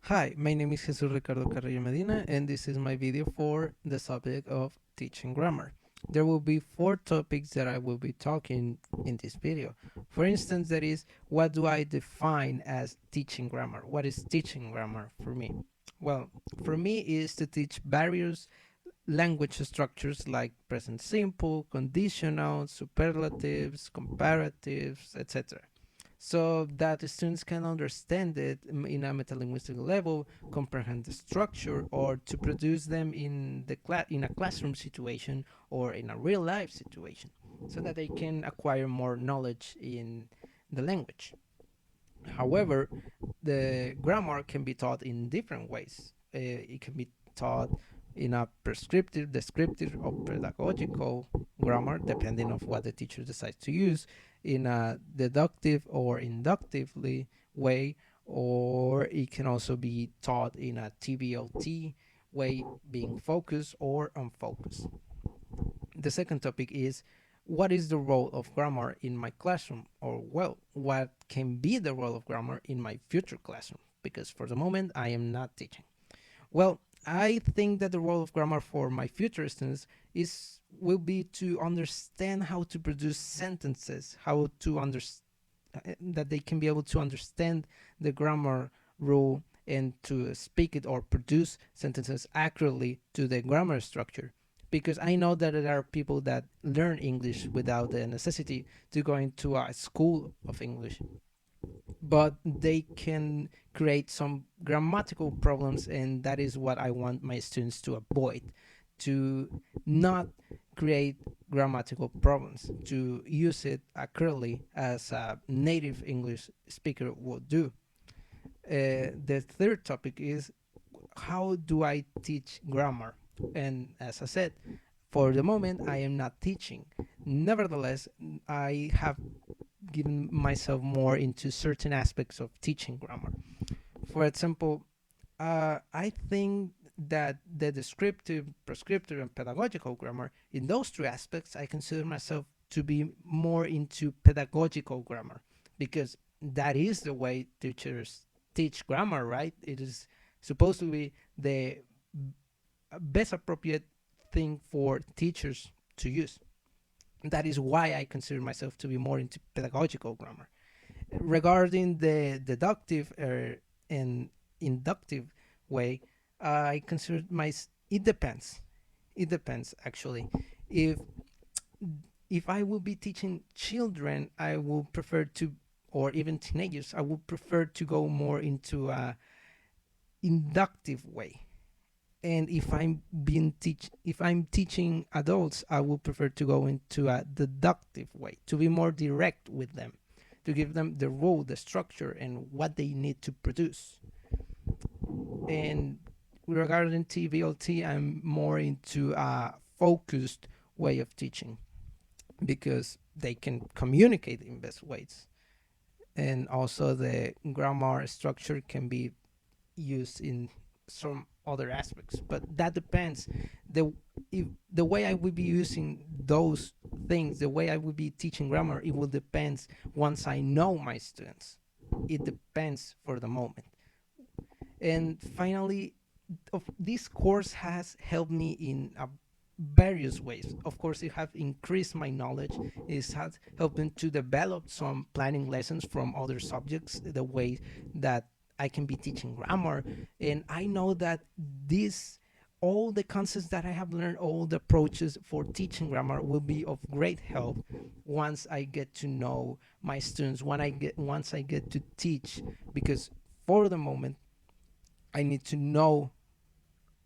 Hi, my name is Jesus Ricardo Carrillo Medina, and this is my video for the subject of teaching grammar. There will be four topics that I will be talking in this video. For instance, that is, what do I define as teaching grammar? What is teaching grammar for me? Well, for me is to teach various language structures like present simple, conditional, superlatives, comparatives, etc. So that the students can understand it in a metalinguistic level, comprehend the structure, or to produce them in in a classroom situation or in a real life situation, so that they can acquire more knowledge in the language. However, the grammar can be taught in different ways. It can be taught in a prescriptive, descriptive, or pedagogical grammar, depending on what the teacher decides to use, in a deductive or inductively way, or it can also be taught in a TBLT way, being focused or unfocused. The second topic is, what is the role of grammar in my classroom? Or, well, what can be the role of grammar in my future classroom? Because for the moment, I am not teaching. Well, I think that the role of grammar for my future students is will be to understand how to produce sentences, how to understand that they can be able to understand the grammar rule and to speak it or produce sentences accurately to the grammar structure. Because I know that there are people that learn English without the necessity to go into a school of English, but they can create some grammatical problems, and that is what I want my students to avoid, to not create grammatical problems, to use it accurately as a native English speaker would do. The third topic is, how do I teach grammar? And as I said, for the moment I am not teaching. Nevertheless, I have given myself more into certain aspects of teaching grammar. For example, I think that the descriptive, prescriptive, and pedagogical grammar, in those three aspects, I consider myself to be more into pedagogical grammar, because that is the way teachers teach grammar, right? It is supposed to be the best appropriate thing for teachers to use. That is why I consider myself to be more into pedagogical grammar. Regarding the deductive and inductive way, I consider my it depends. It depends actually. If if I will be teaching children, I will prefer to, or even teenagers, I would prefer to go more into a inductive way. And if I'm teaching adults, I would prefer to go into a deductive way, to be more direct with them, to give them the role, the structure, and what they need to produce. And regarding TVLT, I'm more into a focused way of teaching, because they can communicate in best ways. And also the grammar structure can be used in some other aspects, but that depends. The if the way I will be using those things, the way I will be teaching grammar, it will depends once I know my students. It depends for the moment. And finally, this course has helped me in various ways. Of course, it has increased my knowledge. It has helped me to develop some planning lessons from other subjects, the way that I can be teaching grammar. And I know that this all the concepts that I have learned, all the approaches for teaching grammar will be of great help once I get to know my students, once I get to teach, because for the moment I need to know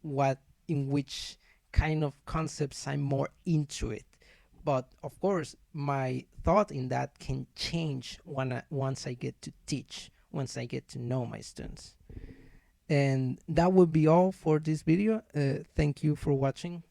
what in which kind of concepts I'm more into it. But of course, my thought in that can change once I get to teach, once I get to know my students. And that would be all for this video. Thank you for watching.